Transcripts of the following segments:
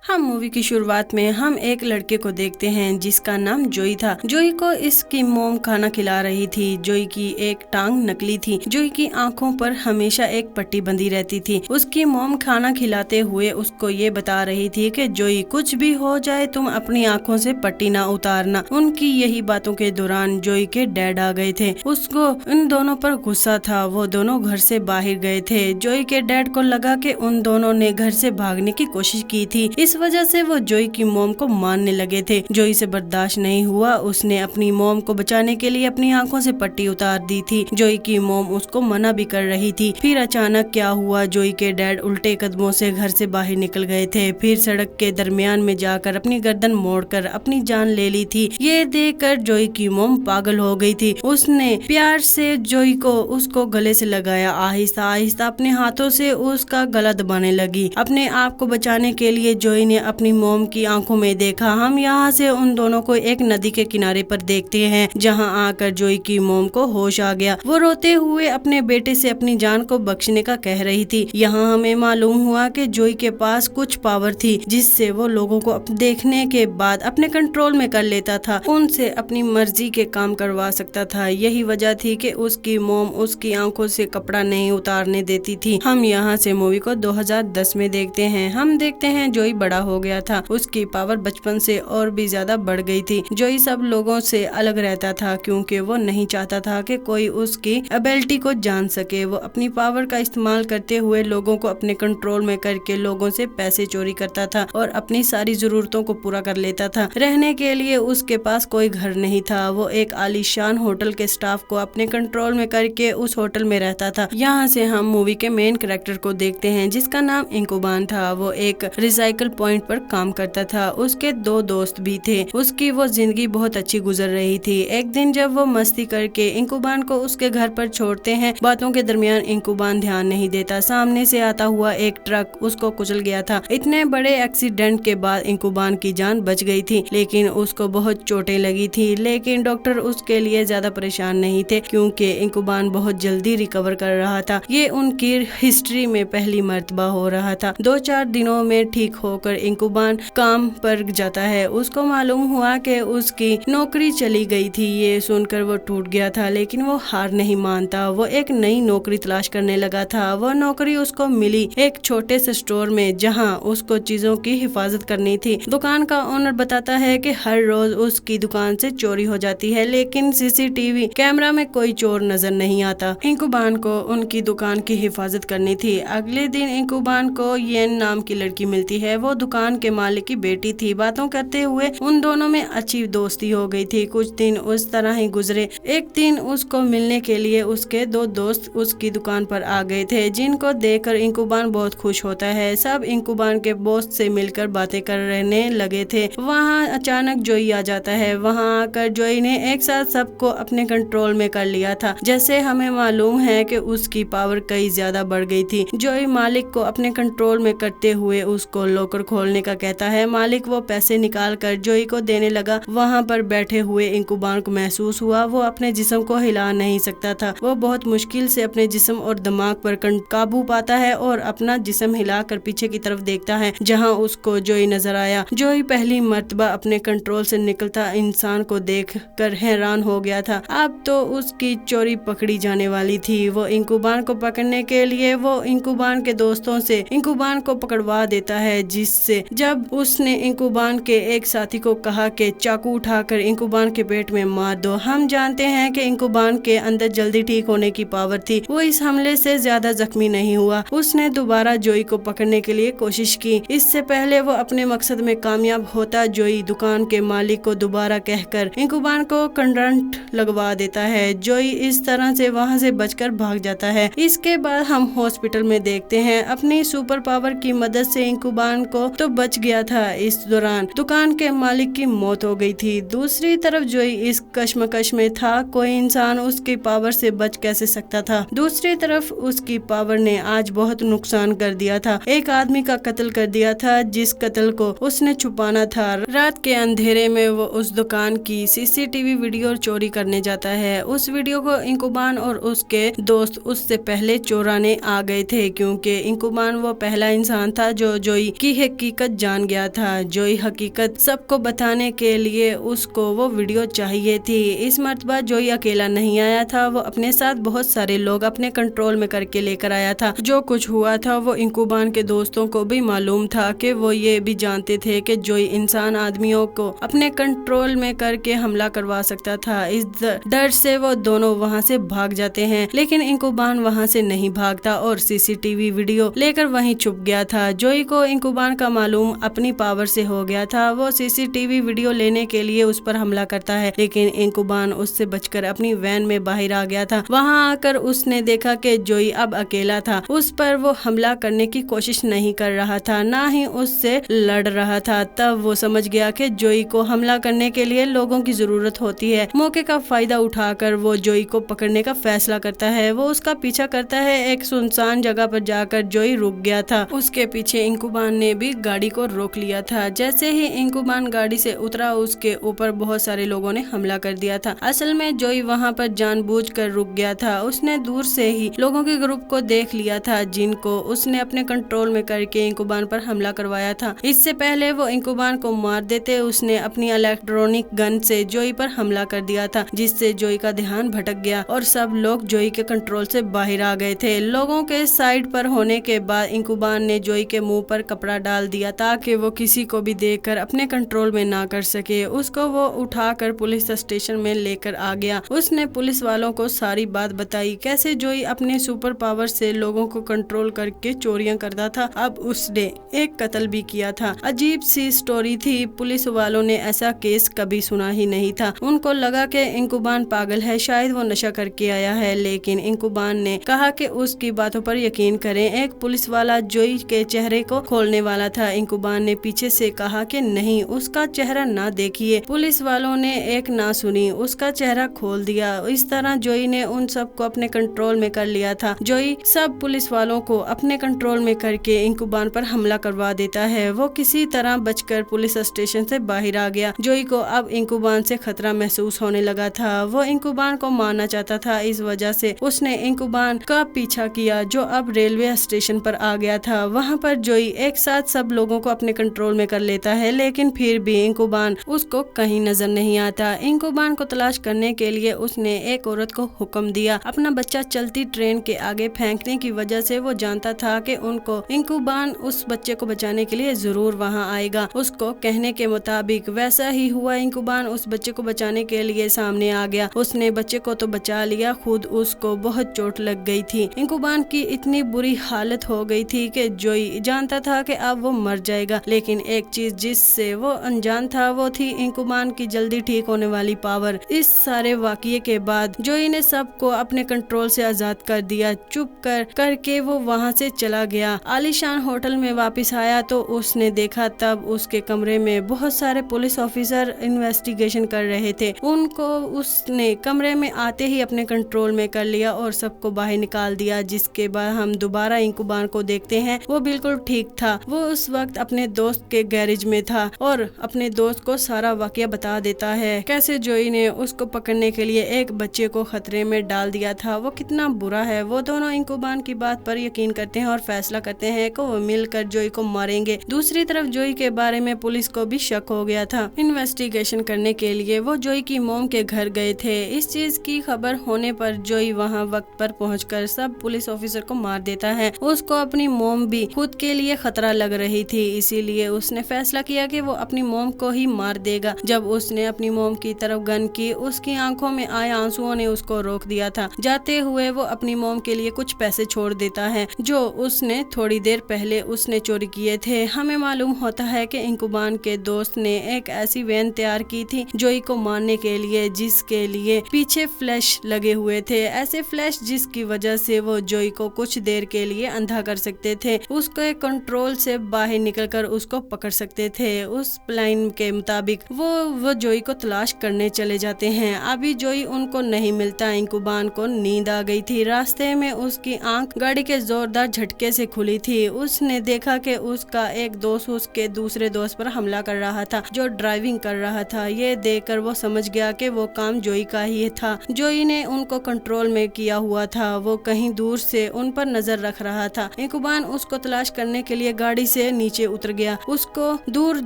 हम मूवी की शुरुआत में हम एक लड़के को देखते हैं जिसका नाम जोई था। जोई को इसकी मोम खाना खिला रही थी। जोई की एक टांग नकली थी। जोई की आंखों पर हमेशा एक पट्टी बंधी रहती थी। उसकी मोम खाना खिलाते हुए उसको ये बता रही थी कि जोई कुछ भी हो जाए तुम अपनी आंखों से पट्टी ना उतारना। उनकी यही बातों के दौरान जोई के डैड आ गए थे। उसको इन दोनों पर गुस्सा था। वो दोनों घर से बाहर गए थे। जोई के डैड को लगा कि उन दोनों ने घर से भागने की कोशिश की थी। इस वजह से वो जोई की मोम को मारने लगे थे। जोई से बर्दाश्त नहीं हुआ। उसने अपनी मोम को बचाने के लिए अपनी आंखों से पट्टी उतार दी थी। जोई की मोम उसको मना भी कर रही थी। फिर अचानक क्या हुआ, जोई के डैड उल्टे कदमों से घर से बाहर निकल गए थे। फिर सड़क के दरमियान में जाकर अपनी गर्दन मोड़कर अपनी जान ले ली थी। ये देखकर जोई की मोम पागल हो गई थी। उसने प्यार से जोई को उसको गले से लगाया। आहिस्ता आहिस्ता अपने हाथों से उसका गला दबाने लगी। अपने आप को बचाने के लिए जोई ने अपनी मोम की आंखों में देखा। हम यहाँ से उन दोनों को एक नदी के किनारे पर देखते हैं, जहाँ आकर जोई की मोम को होश आ गया। वो रोते हुए अपने बेटे से अपनी जान को बख्शने का कह रही थी। यहाँ हमें मालूम हुआ कि जोई के पास कुछ पावर थी, जिससे वो लोगों को देखने के बाद अपने कंट्रोल में कर लेता था, उनसे अपनी मर्जी के काम करवा सकता था। यही वजह थी कि उसकी मोम उसकी आंखों से कपड़ा नहीं उतारने देती थी। हम यहाँ से मूवी को 2010 में देखते हैं। हम देखते हैं जोई बड़ा हो गया था। उसकी पावर बचपन से और भी ज्यादा बढ़ गई थी। जोई सब लोगों से अलग रहता था क्योंकि वो नहीं चाहता था कि कोई उसकी एबिलिटी को जान सके। वो अपनी पावर का इस्तेमाल करते हुए लोगों को अपने कंट्रोल में करके लोगों से पैसे चोरी करता था और अपनी सारी जरूरतों को पूरा कर लेता था। रहने के लिए उसके पास कोई घर नहीं था। वो एक आलीशान होटल के स्टाफ को अपने कंट्रोल में करके उस होटल में रहता था। यहाँ से हम मूवी के मेन कैरेक्टर को देखते हैं जिसका नाम इंकुबान था। वो एक रिसाइकल पॉइंट पर काम करता था। उसके दो दोस्त भी थे। उसकी वो जिंदगी बहुत अच्छी गुजर रही थी। एक दिन जब वो मस्ती करके इंकुबान को उसके घर पर छोड़ते हैं, बातों के दरमियान इंकुबान ध्यान नहीं देता। सामने से आता हुआ एक ट्रक उसको कुचल गया था। इतने बड़े एक्सीडेंट के बाद इंकुबान की जान बच गई थी, लेकिन उसको बहुत चोटें लगी थी। लेकिन डॉक्टर उसके लिए ज्यादा परेशान नहीं थे क्योंकि इंकुबान बहुत जल्दी रिकवर कर रहा था। ये उनकी हिस्ट्री में पहली मर्तबा हो रहा था। 2-4 दिनों में ठीक होकर इंकुबान काम पर जाता है। उसको मालूम हुआ कि उसकी नौकरी चली गई थी। ये सुनकर वो टूट गया था, लेकिन वो हार नहीं मानता। वो एक नई नौकरी तलाश करने लगा था। वो नौकरी उसको मिली एक छोटे से स्टोर में, जहां उसको चीजों की हिफाजत करनी थी। दुकान का ओनर बताता है कि हर रोज उसकी दुकान से चोरी हो जाती है, लेकिन सीसीटीवी कैमरा में कोई चोर नजर नहीं आता। इंकुबान को उनकी दुकान की हिफाजत करनी थी। अगले दिन इंकुबान को येन नाम की लड़की मिलती है। वो दुकान के मालिक की बेटी थी। बातों करते हुए उन दोनों में अच्छी दोस्ती हो गई थी। कुछ दिन उस तरह ही गुजरे। एक दिन उसको मिलने के लिए उसके दो दोस्त उसकी दुकान पर आ गए थे, जिनको देखकर इंकुबान बहुत खुश होता है। सब इंकुबान के दोस्त से मिलकर बातें करने लगे थे। वहाँ अचानक जोई आ जाता है। वहाँ आकर जोई ने एक साथ सबको अपने कंट्रोल में कर लिया था। जैसे हमें मालूम है कि उसकी पावर कई ज्यादा बढ़ गई थी। जोई मालिक को अपने कंट्रोल में करते हुए उसको लॉकर खोलने का कहता है। मालिक वो पैसे निकाल कर जोई को देने लगा। वहाँ पर बैठे हुए इंकुबान को महसूस हुआ वो अपने जिस्म को हिला नहीं सकता था। वो बहुत मुश्किल से अपने जिस्म और दिमाग पर काबू पाता है और अपना जिस्म हिलाकर पीछे की तरफ देखता है, जहाँ उसको जोई नजर आया। जोई पहली मर्तबा अपने कंट्रोल से निकलता इंसान को देख कर हैरान हो गया था। अब तो उसकी चोरी पकड़ी जाने वाली थी। वो इंकुबान को पकड़ने के लिए वो इंकुबान के दोस्तों से इंकुबान को पकड़वा देता है, जिससे जब उसने इंकुबान के एक साथी को कहा कि चाकू उठाकर इंकुबान के पेट में मार दो। हम जानते हैं कि इंकुबान के अंदर जल्दी ठीक होने की पावर थी। वो इस हमले से ज्यादा जख्मी नहीं हुआ। उसने दोबारा जोई को पकड़ने के लिए कोशिश की। इससे पहले वो अपने मकसद में कामयाब होता, जोई दुकान के मालिक को दोबारा कहकर इंकुबान को करंट लगवा देता है। जोई इस तरह से वहाँ से बचकर भाग जाता है। इसके बाद हम हॉस्पिटल में देखते हैं। अपनी सुपर पावर की मदद से इंकुबान को तो बच गया था। इस दौरान दुकान के मालिक की मौत हो गई थी। दूसरी तरफ जोई इस कश्मकश में था, कोई इंसान उसकी पावर से बच कैसे सकता था। दूसरी तरफ उसकी पावर ने आज बहुत नुकसान कर दिया था। एक आदमी का कत्ल कर दिया था, जिस कत्ल को उसने छुपाना था। रात के अंधेरे में वो उस दुकान की सीसीटीवी वीडियो चोरी करने जाता है। उस वीडियो को इंकुबान और उसके दोस्त उससे पहले चोराने आ गए थे, क्योंकि इंकुबान वो पहला इंसान था जो जोई की हकीकत जान गया था। जोई हकीकत सबको बताने के लिए उसको वो वीडियो चाहिए थी। इस मर्तबा जोई अकेला नहीं आया था, वो अपने साथ बहुत सारे लोग अपने कंट्रोल में करके लेकर आया था। जो कुछ हुआ था वो इंकुबान के दोस्तों को भी मालूम था कि वो ये भी जानते थे कि जोई इंसान आदमियों को अपने कंट्रोल में करके हमला करवा सकता था। इस डर से वो दोनों वहाँ से भाग जाते हैं, लेकिन इंकुबान वहाँ से नहीं भागता और सीसीटीवी वीडियो लेकर वहीं छुप गया था। जोई को इंकुबान का मालूम अपनी पावर से हो गया था। वो सीसीटीवी वीडियो लेने के लिए उस पर हमला करता है, लेकिन इंकुबान उससे बचकर अपनी वैन में बाहर आ गया था। वहाँ आकर उसने देखा कि जोई अब अकेला था। उस पर वो हमला करने की कोशिश नहीं कर रहा था, ना ही उससे लड़ रहा था। तब वो समझ गया कि जोई को हमला करने के लिए लोगों की जरूरत होती है। मौके का फायदा उठाकर वो जोई को पकड़ने का फैसला करता है। वो उसका पीछा करता है। एक सुनसान जगह पर जाकर जोई रुक गया था। उसके पीछे इंकुबान ने भी गाड़ी को रोक लिया था। जैसे ही इंकुबान गाड़ी से उतरा, उसके ऊपर बहुत सारे लोगों ने हमला कर दिया था। असल में जोई वहाँ पर जानबूझकर रुक गया था। उसने दूर से ही लोगों के ग्रुप को देख लिया था, जिनको उसने अपने कंट्रोल में करके इंकुबान पर हमला करवाया था। इससे पहले वो इंकुबान को मार देते, उसने अपनी इलेक्ट्रॉनिक गन से जोई पर हमला कर दिया था, जिससे जोई का ध्यान भटक गया और सब लोग जोई के कंट्रोल से बाहर आ गए थे। लोगों के साइड पर होने के बाद इंकुबान ने जोई के मुंह पर कपड़ा डाल दिया ताकि वो किसी को भी देखकर अपने कंट्रोल में ना कर सके। उसको वो उठाकर पुलिस स्टेशन में लेकर आ गया। उसने पुलिस वालों को सारी बात बताई, कैसे जोई अपने सुपर पावर से लोगों को कंट्रोल करके चोरियां करता था। अब उसने एक कत्ल भी किया था। अजीब सी स्टोरी थी। पुलिस वालों ने ऐसा केस कभी सुना ही नहीं था। उनको लगा कि इंकुबान पागल है, शायद वो नशा करके आया है, लेकिन इंकुबान ने कहा कि उसकी बातों पर यकीन करें। एक पुलिस वाला जोई के चेहरे को खोलने वाला था। इंकुबान ने पीछे से कहा कि नहीं, उसका चेहरा ना देखिए। पुलिस वालों ने एक ना सुनी, उसका चेहरा खोल दिया। इस तरह जोई ने उन सबको अपने कंट्रोल में कर लिया था। जोई सब पुलिस वालों को अपने कंट्रोल में करके इंकुबान पर हमला करवा देता है। वो किसी तरह बचकर पुलिस स्टेशन से बाहर आ गया। जोई को अब इंकुबान से खतरा महसूस होने लगा था। वो इंकुबान को मारना चाहता था। इस वजह से उसने इंकुबान का पीछा किया, जो अब रेलवे स्टेशन पर आ गया था। वहाँ पर जोई एक साथ सब लोगों को अपने कंट्रोल में कर लेता है, लेकिन फिर भी इंकुबान उसको कहीं नजर नहीं आता। इंकुबान को तलाश करने के लिए उसने एक औरत को हुक्म दिया। अपना बच्चा चलती ट्रेन के आगे फेंकने की वजह से वो जानता था कि उनको इंकुबान उस बच्चे को बचाने के लिए जरूर वहाँ आएगा। उसको कहने के मुताबिक वैसा ही हुआ। इंकुबान उस बच्चे को बचाने के लिए सामने आ गया। उसने बच्चे को तो बचा लिया, खुद उसको बहुत चोट लग गई थी। इंकुबान की इतनी बुरी हालत हो गई थी कि जोई जानता था कि अब वो मर जाएगा, लेकिन एक चीज जिससे वो अनजान था वो थी इंकुबान की जल्दी ठीक होने वाली पावर। इस सारे वाकये के बाद जोई ने सबको अपने कंट्रोल से आजाद कर दिया। चुप करके वो वहाँ से चला गया। आलीशान होटल में वापस आया तो उसने देखा, तब उसके कमरे में बहुत सारे पुलिस ऑफिसर इन्वेस्टिगेशन कर रहे थे। उनको उसने कमरे में आते ही अपने कंट्रोल में कर लिया और सबको बाहर निकाल दिया। जिसके बाद हम दोबारा इंकुबान को देखते हैं। वो बिल्कुल ठीक था। वो उस वक्त अपने दोस्त के गैरेज में था और अपने दोस्त को सारा वाकया बता देता है, कैसे जोई ने उसको पकड़ने के लिए एक बच्चे को खतरे में डाल दिया था। वो कितना बुरा है। वो दोनों इंकुबान की बात पर यकीन करते हैं और फैसला करते हैं कि वो मिलकर जोई को मारेंगे। दूसरी तरफ जोई के बारे में पुलिस को भी शक हो गया था। इन्वेस्टिगेशन करने के लिए वो जोई की मोम के घर गए थे। इस चीज की खबर होने पर जोई वहाँ वक्त पर पहुंचकर सब पुलिस ऑफिसर को मार देता है। उसको अपनी मोम भी खुद के लिए खतरा लग रही थी, इसीलिए उसने फैसला किया कि वो अपनी मोम को ही मार देगा। जब उसने अपनी मोम की तरफ गन की, उसकी आंखों में आए आंसुओं ने उसको रोक दिया था। जाते हुए वो अपनी मोम के लिए कुछ पैसे छोड़ देता है, जो उसने थोड़ी देर पहले उसने चोरी किए थे। हमें मालूम होता है कि इंकुबान के दोस्त ने एक ऐसी वैन तैयार की थी जोई को मारने के लिए, जिसके लिए पीछे फ्लैश लगे हुए थे। ऐसे फ्लैश जिसकी वजह से वो जोई को कुछ देर के लिए अंधा कर सकते थे, उसके कंट्रोल से बाहर निकलकर उसको पकड़ सकते थे। उस प्लान के मुताबिक वो जोई को तलाश करने चले जाते हैं। अभी जोई उनको नहीं मिलता। इंकुबान को नींद आ गई थी। रास्ते में उसकी आंख गाड़ी के जोरदार झटके से खुली थी। उसने देखा कि उसका एक दोस्त उसके दूसरे दोस्त पर हमला कर रहा था, जो ड्राइविंग कर रहा था। ये देखकर वो समझ गया कि वो काम जोई का ही था। जोई ने उनको कंट्रोल में किया हुआ था। वो कहीं दूर से उन पर नजर रख रहा था। इंकुबान उसको तलाश करने के लिए गाड़ी से नीचे उतर गया। उसको दूर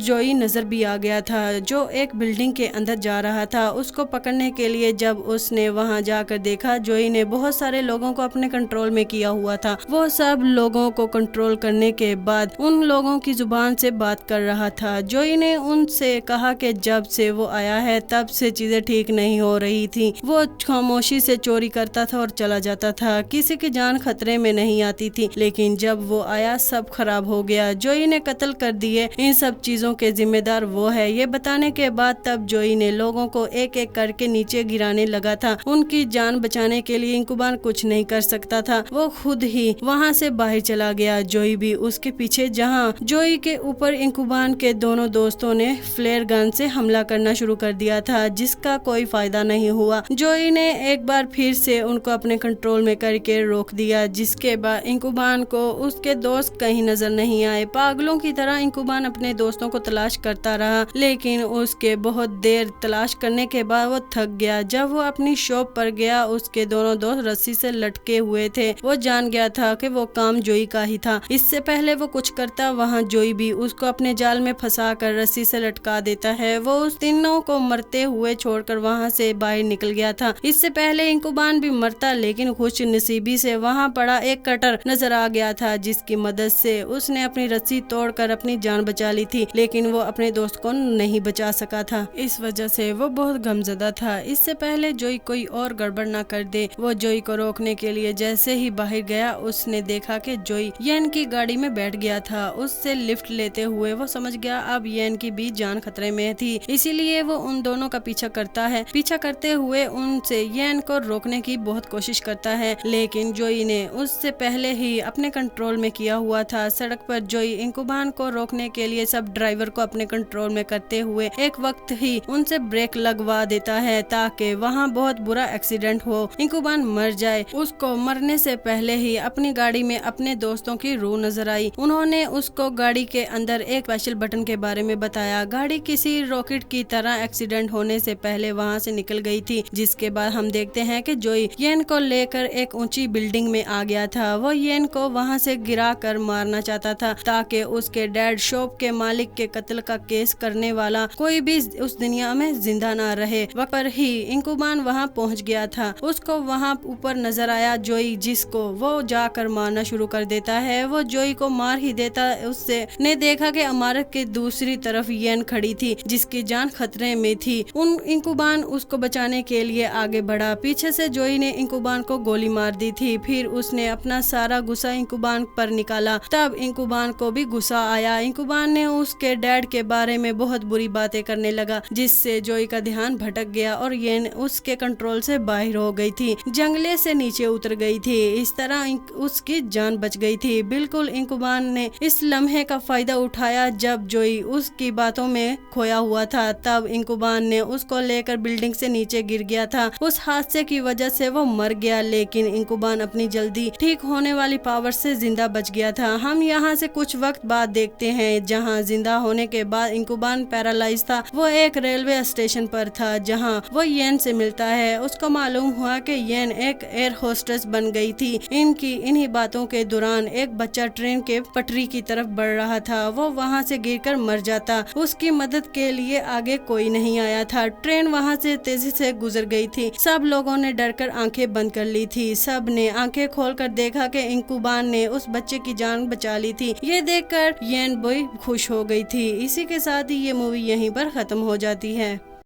जोई नजर भी आ गया था जो एक बिल्डिंग के अंदर जा रहा था। उसको पकड़ने के लिए जब उसने वहां जाकर देखा, जोई ने बहुत सारे लोगों को अपने कंट्रोल में किया हुआ था। वो सब लोगों को कंट्रोल करने के बाद उन लोगों की जुबान से बात कर रहा था। जोई ने उनसे कहा कि जब से वो आया है तब से चीजें ठीक नहीं हो रही थी। वो खामोशी से चोरी करता था और चला जाता था, किसी की जान खतरे में नहीं आती थी, लेकिन जब वो आया सब खराब हो गया। जोई ने कत्ल कर दिए, इन सब चीजों के जिम्मेदार वो है। ये बताने के बाद तब जोई ने लोगों को एक एक करके नीचे गिराने लगा था। उनकी जान बचाने के लिए इंकुबान कुछ नहीं कर सकता था, वो खुद ही वहाँ से बाहर चला गया। जोई भी उसके पीछे। जहाँ जोई के ऊपर इंकुबान के दोनों दोस्तों ने फ्लेयर गन से हमला करना शुरू कर दिया था, जिसका कोई फायदा नहीं हुआ। जोई ने एक बार फिर से उनको अपने कंट्रोल में करके रोक दिया, जिसके बाद इंकुबान को उसके दोस्त कहीं नजर नहीं आए। पागलों की तरह इंकुबान अपने दोस्तों को तलाश करता रहा, लेकिन उसके बहुत देर तलाश करने के बाद वो थक गया। जब वो अपनी शॉप पर गया, उसके दोनों दोस्त रस्सी से लटके हुए थे। वो जान गया था कि वो काम जोई का ही था। इससे पहले वो कुछ करता, वहाँ जोई भी उसको अपने जाल में फंसा कर रस्सी से लटका देता है। वो उस तीनों को मरते हुए छोड़कर वहाँ से बाहर निकल गया था। इससे पहले इंकुबान भी मरता, लेकिन खुश नसीबी से वहाँ पड़ा एक कटर नजर आ गया था, जिसकी मदद से उसने अपनी रस्सी तोड़कर अपनी जान बचा ली थी, लेकिन वो अपने दोस्त को नहीं बचा सका था। इस वजह से वो बहुत गमज़दा था। इससे पहले जोई कोई और गड़बड़ ना कर दे, वो जोई को रोकने के लिए जैसे ही बाहर गया, उसने देखा कि जोई येन की गाड़ी में बैठ गया था। उससे लिफ्ट लेते हुए वो समझ गया अब येन की भी जान खतरे में थी, इसीलिए वो उन दोनों का पीछा करता है। पीछा करते हुए उनसे येन को रोकने की बहुत कोशिश करता है, लेकिन जोई ने उससे पहले ही अपने कंट्रोल में किया हुआ था। सड़क पर जोई इंकुबान को रोकने के लिए सब ड्राइवर को अपने कंट्रोल में करते हुए एक वक्त ही उनसे ब्रेक लगवा देता है, ताकि वहाँ बहुत बुरा एक्सीडेंट हो, इंकुबान मर जाए। उसको मरने से पहले ही अपनी गाड़ी में अपने दोस्तों की रूह नजर आई। उन्होंने उसको गाड़ी के अंदर एक स्पेशल बटन के बारे में बताया। गाड़ी किसी रॉकेट की तरह एक्सीडेंट होने से पहले वहाँ से निकल गई थी, जिसके बाद हम देखते हैं कि जोई येन को लेकर एक ऊंची बिल्डिंग में आ गया था। वो येन को वहाँ से गिरा कर मारना चाहता था, ताकि उसके डैड शॉप के मालिक के कत्ल का केस करने वाला कोई भी उस दुनिया में जिंदा ना रहे। वक्त पर ही इंकुबान वहाँ पहुँच गया था। उसको वहाँ ऊपर नजर आया जोई, जिसको वो जाकर मारना शुरू कर देता है। वो जोई को मार ही देता, उससे ने देखा कि इमारत के दूसरी तरफ येन खड़ी थी, जिसकी जान खतरे में थी। इंकुबान उसको बचाने के लिए आगे बढ़ा। पीछे से जोई ने इंकुबान को गोली मार दी थी। फिर उसने अपना सारा गुस्सा इंकुबान पर निकाला। तब इंकुबान को भी गुस्सा आया। इंकुबान ने उसके डैड के बारे में बहुत बुरी बातें करने लगा, जिससे जोई का ध्यान भटक गया और येन उसके कंट्रोल से बाहर हो गई थी, जंगले से नीचे उतर गई थी। इस तरह उसकी जान बच गई थी। बिल्कुल इंकुबान ने इस लम्हे का फायदा उठाया जब जोई उसकी बातों में खोया हुआ था। तब इंकुबान ने उसको लेकर बिल्डिंग से नीचे गिर गया था। उस हादसे की वजह से वो मर गया, लेकिन इंकुबान अपनी जल्दी ठीक होने वाली पावर से जिंदा बच गया था। हम यहाँ से कुछ वक्त बाद देखते हैं, जहाँ जिंदा होने के बाद इंकुबान पैरालाइज था। वो एक रेलवे स्टेशन पर था, जहाँ वो येन से मिलता है। उसको मालूम हुआ कि येन एक एयर होस्टेस बन गई थी। इन्हीं बातों के दौरान एक बच्चा ट्रेन के पटरी की तरफ बढ़ रहा था। वो वहाँ से गिरकर मर जाता। उसकी मदद के लिए आगे कोई नहीं आया था। ट्रेन वहाँ से तेजी से गुजर गई थी। सब लोगों ने डरकर आंखें बंद कर ली थी। सब ने आंखें खोलकर देखा कि इंकुबान ने उस बच्चे की जान बचा ली थी। ये देखकर येन बड़ी खुश हो गई थी। इसी के साथ ही ये मूवी यहीं पर खत्म हो जाती है।